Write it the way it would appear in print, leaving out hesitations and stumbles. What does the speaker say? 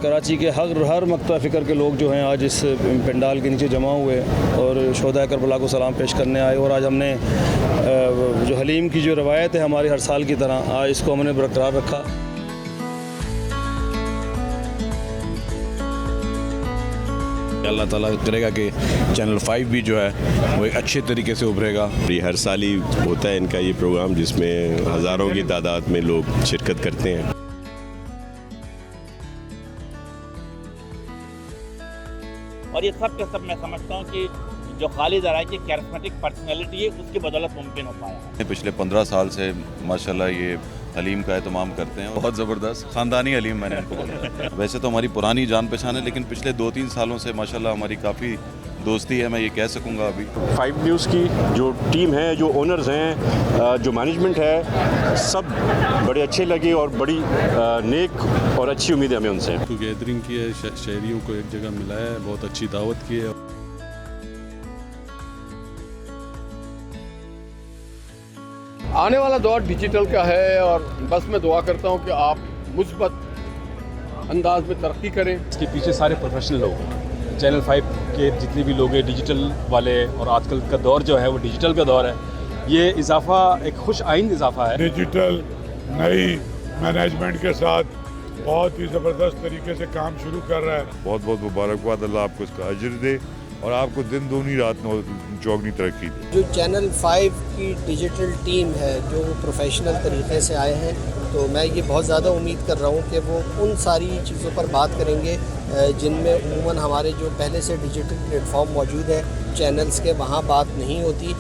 कराची के हर मकता फ़िक्र के लोग जो हैं आज इस पंडाल के नीचे जमा हुए और शोहदा करबला को सलाम पेश करने आए। और आज हमने जो हलीम की जो रवायत है हमारी हर साल की तरह, आज इसको हमने बरकरार रखा। अल्लाह ताला करेगा कि चैनल 5 भी जो है वो एक अच्छे तरीके से उभरेगा। ये हर साल ही होता है इनका ये प्रोग्राम, जिसमें हज़ारों की तादाद में लोग शिरकत करते हैं। और ये सब के सब मैं समझता हूँ कि जो खालिद अराई की कैरिस्मेटिक पर्सनैलिटी है उसकी बदौलत मुमकिन हो पाया है। पिछले 15 साल से माशाल्लाह ये हलीम का एहतमाम करते हैं। बहुत ज़बरदस्त ख़ानदानी हलीम मैंने इनको बोला। वैसे तो हमारी पुरानी जान पहचान है, लेकिन पिछले 2-3 सालों से माशाल्लाह हमारी काफ़ी दोस्ती है, मैं ये कह सकूँगा। अभी 5 न्यूज़ की जो टीम है, जो ओनर्स हैं, जो मैनेजमेंट है, सब बड़े अच्छे लगे और बड़ी नेक और अच्छी उम्मीद है हमें उनसे। तो गैदरिंग की है, शहरियों को एक जगह मिलाया है, बहुत अच्छी दावत की है। आने वाला दौर डिजिटल का है और बस मैं दुआ करता हूं कि आप मुस्बत अंदाज में तरक्की करें। इसके पीछे सारे प्रोफेशनल लोग हैं, चैनल 5 के जितने भी लोग हैं डिजिटल वाले, और आजकल का दौर जो है वो डिजिटल का दौर है। ये इजाफा एक खुश आइंद इजाफा है। डिजिटल नई मैनेजमेंट के साथ बहुत ही ज़बरदस्त तरीके से काम शुरू कर रहा है। बहुत बहुत मुबारकबाद, अल्लाह आपको इसका अजर दे और आपको दिन दूनी रात चौगनी तरक्की दे। जो चैनल 5 की डिजिटल टीम है, जो प्रोफेशनल तरीके से आए हैं, तो मैं ये बहुत ज़्यादा उम्मीद कर रहा हूँ कि वो उन सारी चीज़ों पर बात करेंगे जिनमें उमूमन हमारे जो पहले से डिजिटल प्लेटफॉर्म मौजूद है चैनल्स के, वहाँ बात नहीं होती।